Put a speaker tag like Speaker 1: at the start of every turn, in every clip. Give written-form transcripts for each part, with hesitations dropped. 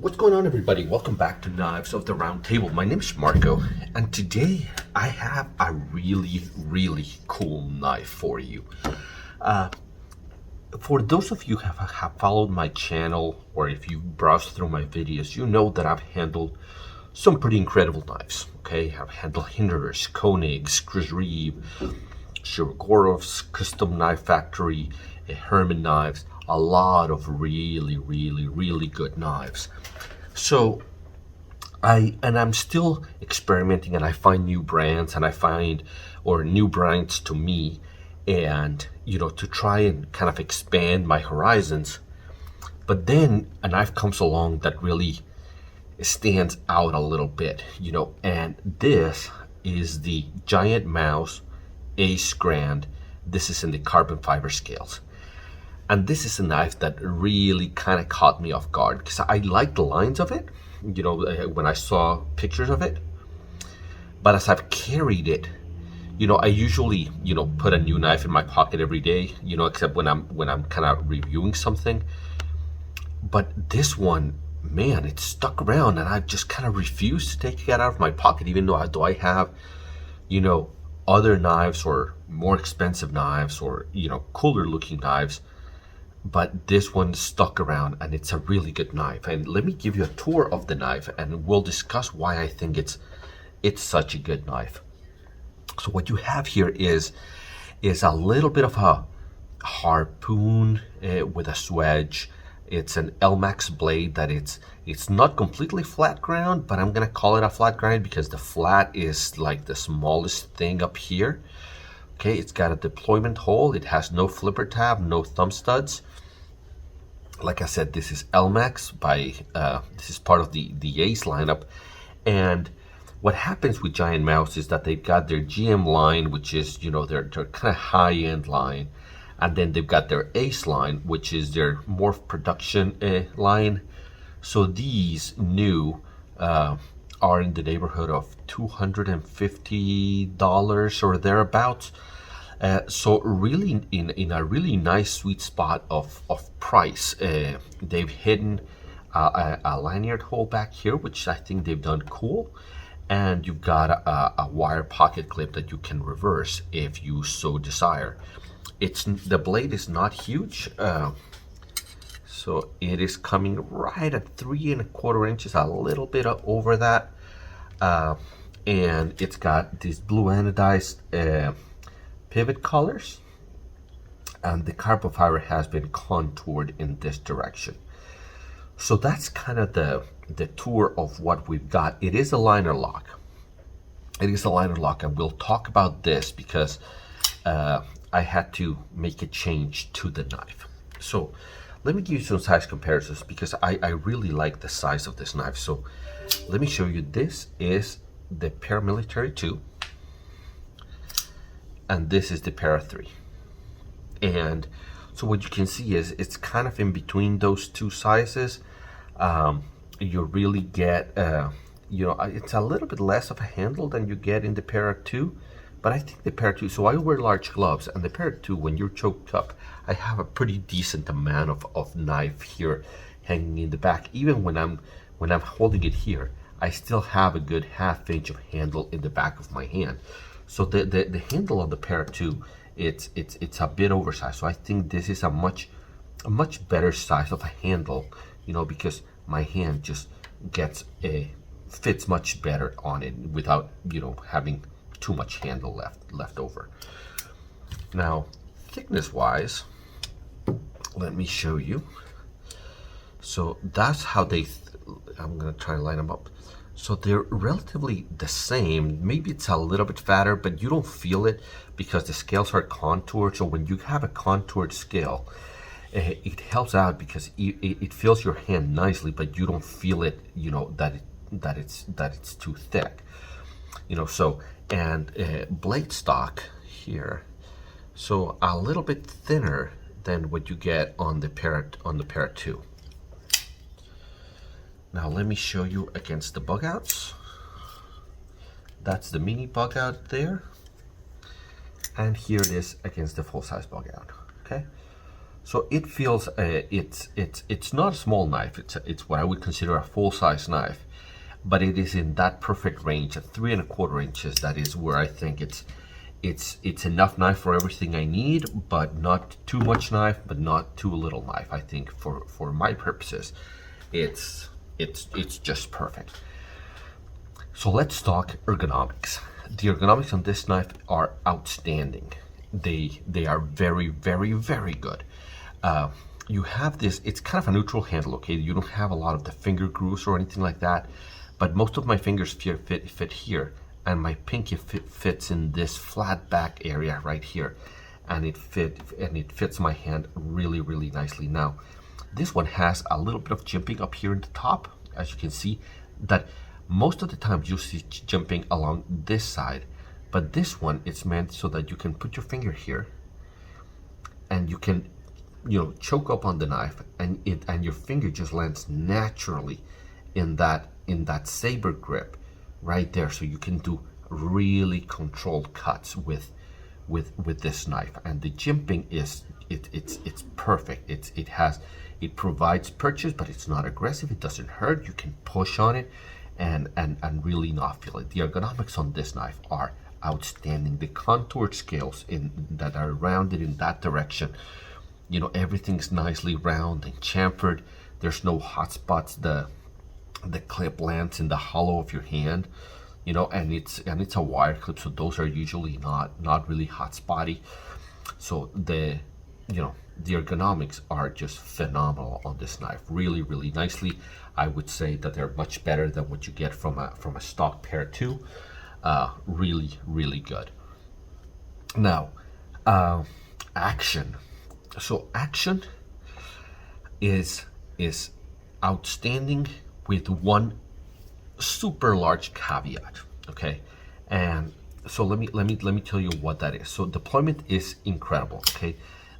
Speaker 1: What's going on, everybody? Welcome back to Knives of the Round Table. My name is Marco, and today I have a really cool knife for you. For those of you who have followed my channel, or if you browse through my videos, you know that I've handled some pretty incredible knives. Okay, I've handled Hinderers, Koenigs, Grieve, Shirogorov's, Custom Knife Factory, Herman knives, a lot of really good knives. So I'm still experimenting, and I find new brands, and I find new brands to me, and to try and kind of expand my horizons. But then a knife comes along that really stands out a little bit, and this is the Giant Mouse Ace Grand. This is in the carbon fiber scales. And this is a knife that really kind of caught me off guard because I like the lines of it, when I saw pictures of it. But as I've carried it, I usually, put a new knife in my pocket every day, except when I'm kind of reviewing something. But this one, man, it stuck around, and I just kind of refused to take it out of my pocket, even though I have, other knives or more expensive knives or, cooler looking knives. But this one stuck around, and it's a really good knife. And let me give you a tour of the knife, and we'll discuss why I think it's such a good knife. So what you have here is a little bit of a harpoon with a swedge. It's an Elmax blade that it's not completely flat ground, but I'm gonna call it a flat ground because the flat is like the smallest thing up here. Okay, it's got a deployment hole. It has no flipper tab, no thumb studs. Like I said, this is Elmax this is part of the Ace lineup. And what happens with Giant Mouse is that they've got their GM line, which is, their kind of high-end line. And then they've got their Ace line, which is their more production line. So these new are in the neighborhood of $250 or thereabouts. So really in a really nice sweet spot of price. They've hidden a lanyard hole back here, which I think they've done cool. And you've got a wire pocket clip that you can reverse if you so desire. The blade is not huge. So it is coming right at 3¼ inches, a little bit over that. And it's got these blue anodized pivot collars, and the carbon fiber has been contoured in this direction. So that's kind of the tour of what we've got. It is a liner lock. And we'll talk about this because I had to make a change to the knife. So let me give you some size comparisons because I really like the size of this knife. So let me show you. This is the Paramilitary 2. And this is the Para 3. And so what you can see is it's kind of in between those two sizes. You really get, it's a little bit less of a handle than you get in the Para 2. But I think the Para 2, so I wear large gloves, and the Para 2, when you're choked up, I have a pretty decent amount of knife here hanging in the back. Even when I'm holding it here, I still have a good ½ inch of handle in the back of my hand. So the handle of the Para 2, it's a bit oversized. So I think this is a much better size of a handle, because my hand just fits much better on it without having too much handle left over. Now, thickness wise, let me show you. So that's how I'm gonna try and line them up. So they're relatively the same. Maybe it's a little bit fatter, but you don't feel it because the scales are contoured. So when you have a contoured scale, it helps out because it fills your hand nicely, but you don't feel it, that it's too thick. So, and blade stock here, so a little bit thinner than what you get on the Para 2. Now let me show you against the bug outs. That's the mini bug out there. And here it is against the full size bug out. Okay. So it feels it's not a small knife. It's what I would consider a full-size knife, but it is in that perfect range at 3¼ inches. That is where I think it's enough knife for everything I need, but not too much knife, but not too little knife. I think for my purposes, it's just perfect. So let's talk ergonomics. The ergonomics on this knife are outstanding. They are very, very, very good. You have this, it's kind of a neutral handle, okay? You don't have a lot of the finger grooves or anything like that, but most of my fingers fit here, and my pinky fits in this flat back area right here, and it fits my hand really, really nicely. Now, this one has a little bit of jimping up here in the top, as you can see, that most of the time you see jimping along this side, but this one, it's meant so that you can put your finger here, and you can, choke up on the knife, and your finger just lands naturally in that saber grip right there, so you can do really controlled cuts with this knife. And the jimping is it's perfect. It provides purchase, but it's not aggressive. It doesn't hurt. You can push on it and really not feel it. The ergonomics on this knife are outstanding. The contoured scales that are rounded in that direction, everything's nicely round and chamfered. There's no hot spots. The clip lands in the hollow of your hand, and it's a wire clip, so those are usually not really hot spotty. So the ergonomics are just phenomenal on this knife. Really, really nicely. I would say that they're much better than what you get from a stock pair too. Really, really good. Now, action. So action is outstanding, with one super large caveat, okay? And so let me tell you what that is. So deployment is incredible, okay?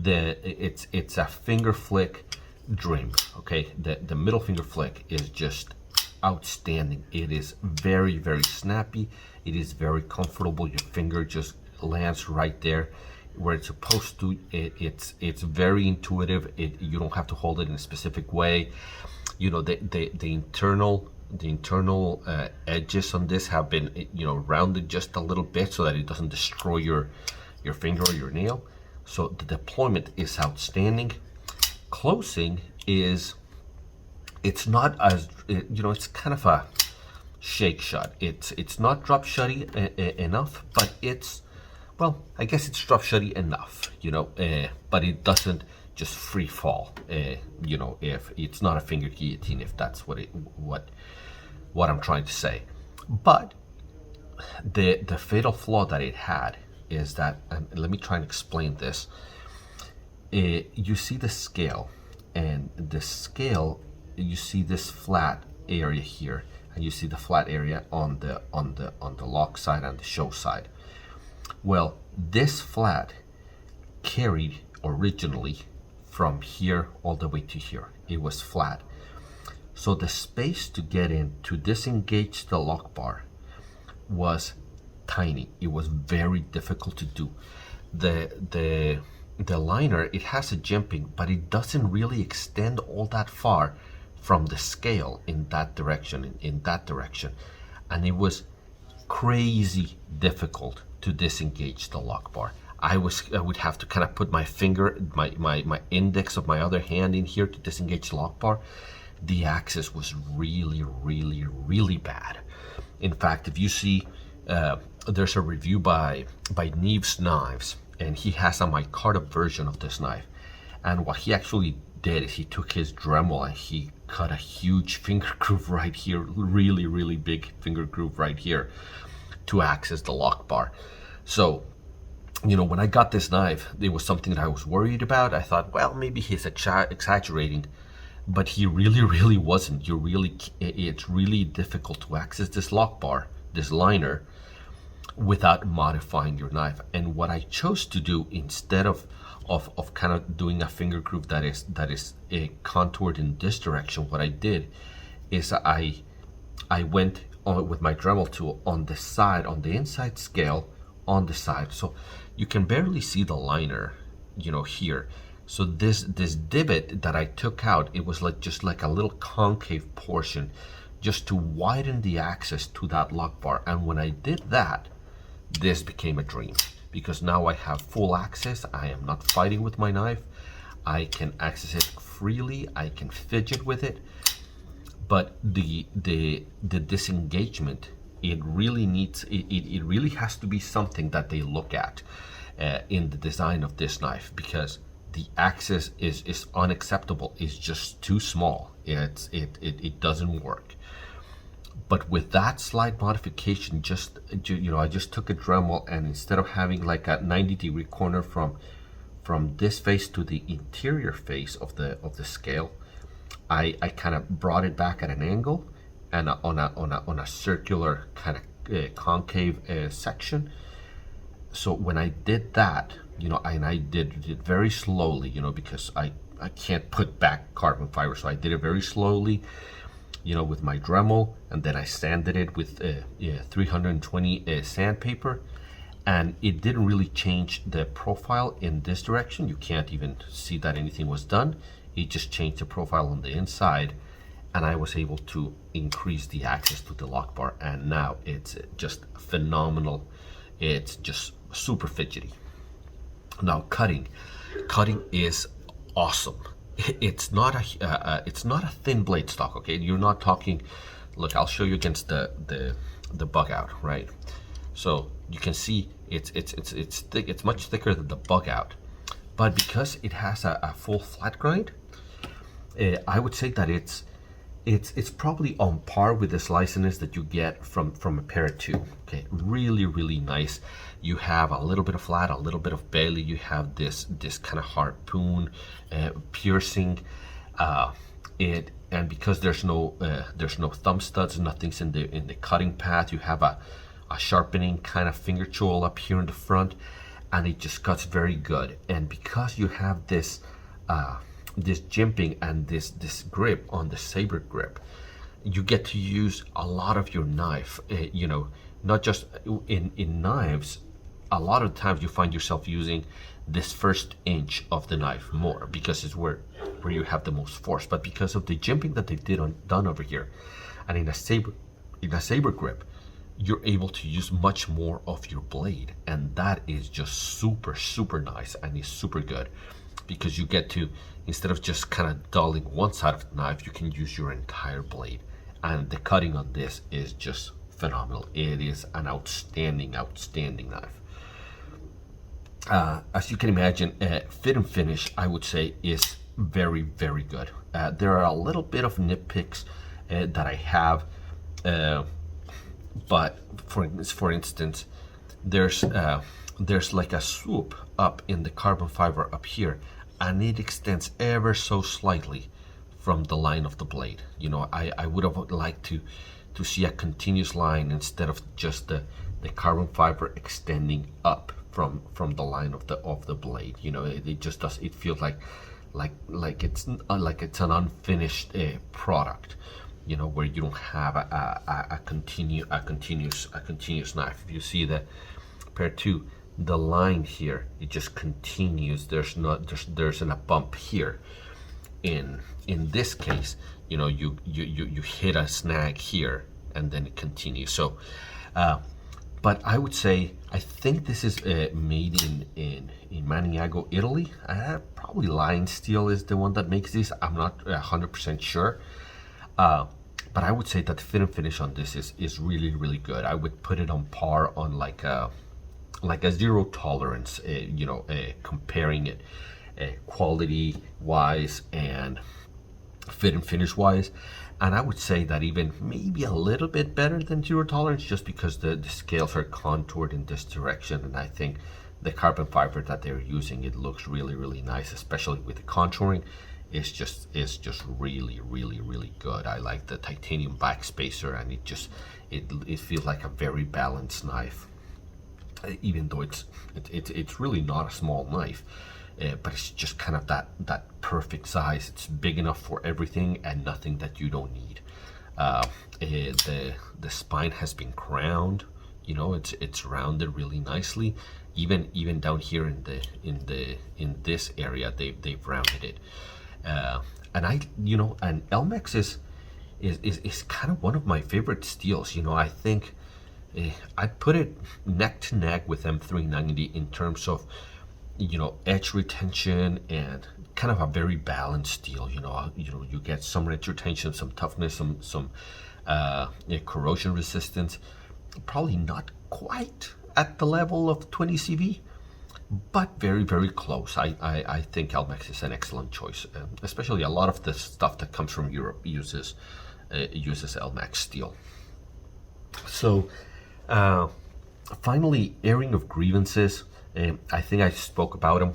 Speaker 1: It's a finger flick dream, okay? The middle finger flick is just outstanding. It is very, very snappy. It is very comfortable. Your finger just lands right there where it's supposed to. It's very intuitive. You don't have to hold it in a specific way. The internal edges on this have been rounded just a little bit so that it doesn't destroy your finger or your nail. So the deployment is outstanding. Closing it's not as it's kind of a shake shot. It's not drop shutty enough, but I guess it's drop shutty enough, but it doesn't just free fall, if it's not a finger guillotine, if that's what I'm trying to say. But the fatal flaw that it had is that, and let me try and explain this. You see the scale, and the scale, you see this flat area here, and you see the flat area on the lock side and the show side. Well, this flat carried originally from here all the way to here. It was flat. So the space to get in to disengage the lock bar was tiny. It was very difficult to do. The liner, it has a jimping, but it doesn't really extend all that far from the scale in that direction, and it was crazy difficult to disengage the lock bar. I would have to kind of put my finger, my index of my other hand in here to disengage the lock bar. The access was really, really, really bad. In fact, if you see, there's a review by Neves Knives, and he has a micarta version of this knife. And what he actually did is he took his Dremel and he cut a huge finger groove right here, really, really big finger groove right here to access the lock bar. So, when I got this knife, it was something that I was worried about. I thought, well, maybe he's exaggerating, but he really, really wasn't. It's really difficult to access this lock bar, this liner, without modifying your knife. And what I chose to do, instead of kind of doing a finger groove that is contoured in this direction, what I did is I went on with my Dremel tool on the side, on the inside scale, on the side, so you can barely see the liner, here, So this divot that I took out, it was like just like a little concave portion just to widen the access to that lock bar. And when I did that, this became a dream, because now I have full access. I am not fighting with my knife. I can access it freely. I can fidget with it. But the disengagement, it really needs, it really has to be something that they look at in the design of this knife, because the access is unacceptable. It's just too small. It doesn't work. But with that slight modification, just I just took a Dremel, and instead of having like a 90-degree corner from this face to the interior face of the scale, I kind of brought it back at an angle and on a circular kind of concave section. So when I did that, and I did it very slowly, because I can't put back carbon fiber, so I did it very slowly, with my Dremel, and then I sanded it with 320 sandpaper, and it didn't really change the profile in this direction. You can't even see that anything was done. It just changed the profile on the inside, and I was able to increase the access to the lock bar, and now it's just phenomenal. It's just super fidgety. Now cutting is awesome. It's not a thin blade stock, okay? You're not talking. Look, I'll show you against the bug out, right? So you can see it's thick. It's much thicker than the bug out, but because it has a full flat grind, I would say that it's probably on par with the sliciness that you get from a Para 2. Okay, really nice. You have a little bit of flat, a little bit of belly. You have this kind of harpoon piercing. And because there's no thumb studs, nothing's in the cutting path. You have a sharpening kind of finger choil up here in the front, and it just cuts very good. And because you have this jimping and this grip on the saber grip, you get to use a lot of your knife. Not just in knives. A lot of times you find yourself using this first inch of the knife more, because it's where you have the most force. But because of the jimping that they done over here, and in a saber grip, you're able to use much more of your blade, and that is just super nice, and is super good, because you get to, instead of just kind of dulling one side of the knife, you can use your entire blade. And the cutting on this is just phenomenal. It is an outstanding knife. As you can imagine, fit and finish, I would say, is very good. There are a little bit of nitpicks that I have, but for instance, there's like a swoop up in the carbon fiber up here, and it extends ever so slightly from the line of the blade. I would have liked to see a continuous line instead of just the carbon fiber extending up from the line of the blade. It just does. It feels like it's an unfinished product. Where you don't have a continuous knife. If you see the Para 2, the line here, it just continues. There's a bump here. In this case, you hit a snag here, and then it continues. So, but I would say, I think this is made in Maniago, Italy. Probably Lion Steel is the one that makes this. I'm not 100% sure. But I would say that the fit and finish on this is really good. I would put it on par on like a zero tolerance, comparing it quality wise and fit and finish wise. And I would say that even maybe a little bit better than zero tolerance, just because the scales are contoured in this direction. And I think the carbon fiber that they're using, it looks really nice, especially with the contouring. It's just really good. I like the titanium back spacer, and it feels like a very balanced knife, even though it's really not a small knife. But it's just kind of that perfect size. It's big enough for everything and nothing that you don't need. The spine has been crowned. You know, it's rounded really nicely. Even down here in this area, they've rounded it. And and Elmax is kind of one of my favorite steels. You know, I think I'd put it neck to neck with M390 in terms of, you know, edge retention and kind of a very balanced steel. You get some edge retention, some toughness, some corrosion resistance. Probably not quite at the level of 20 CV, but very, very close. I think Elmax is an excellent choice, especially a lot of the stuff that comes from Europe uses Elmax steel. So finally, airing of grievances. I think I spoke about them.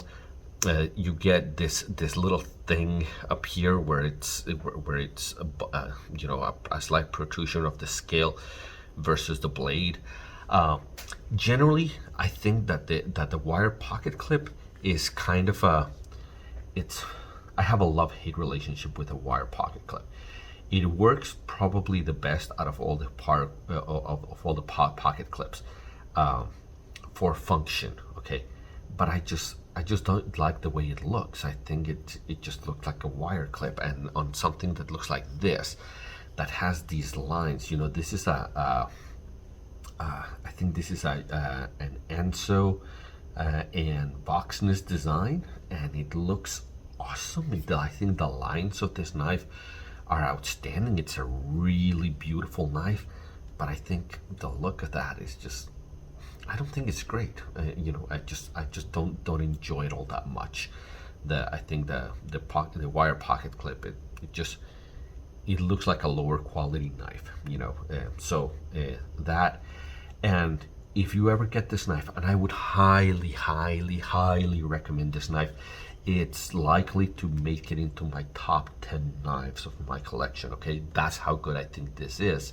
Speaker 1: You get this little thing up here where it's you know, a slight protrusion of the scale versus the blade. Generally, I think that the wire pocket clip is kind of I have a love-hate relationship with a wire pocket clip. It works probably the best out of all the pocket clips for function. Okay, but I just don't like the way it looks. I think it just looks like a wire clip, and on something that looks like this, that has these lines. You know, this is I think this is an Anso and Voxness design, and it looks awesome. I think the lines of this knife are outstanding. It's a really beautiful knife, but I think the look of that is just, I don't think it's great. You know, I just don't enjoy it all that much. I think the wire pocket clip, it looks like a lower quality knife. You know, that. And if you ever get this knife, and I would highly, highly, highly recommend this knife, it's likely to make it into my top 10 knives of my collection. Okay, that's how good I think this is,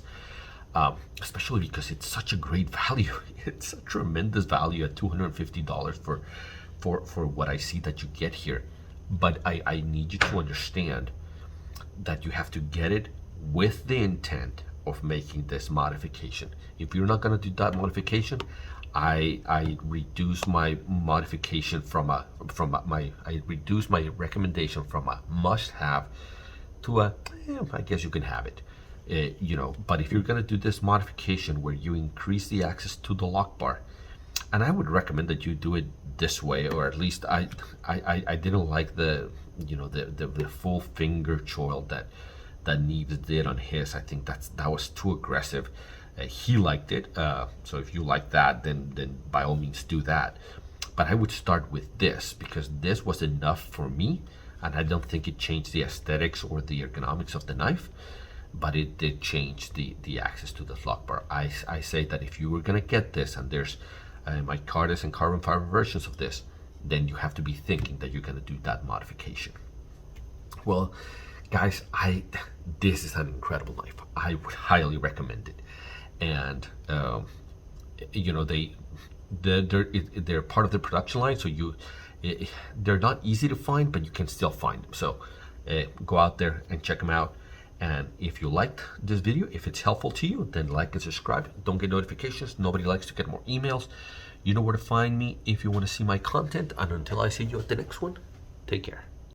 Speaker 1: especially because it's such a great value. It's a tremendous value at $250 for what I see that you get here. But I need you to understand that you have to get it with the intent of making this modification. If you're not going to do that modification, I reduce my modification I reduce my recommendation from a must-have to a I guess you can have it. You know, but if you're going to do this modification where you increase the access to the lock bar, and I would recommend that you do it this way, or at least I didn't like the full finger choil that Neves did on his. I think that was too aggressive. He liked it, so if you like that, then by all means do that. But I would start with this, because this was enough for me, and I don't think it changed the aesthetics or the ergonomics of the knife, but it did change the access to the lock bar. I say that if you were gonna get this, and there's micarta and carbon fiber versions of this, then you have to be thinking that you're gonna do that modification. Well, guys, this is an incredible knife. I would highly recommend it. And you know, they're part of the production line, so they're not easy to find, but you can still find them. So go out there and check them out. And if you liked this video, if it's helpful to you, then like and subscribe. Don't get notifications. Nobody likes to get more emails. You know where to find me if you want to see my content. And until I see you at the next one, take care.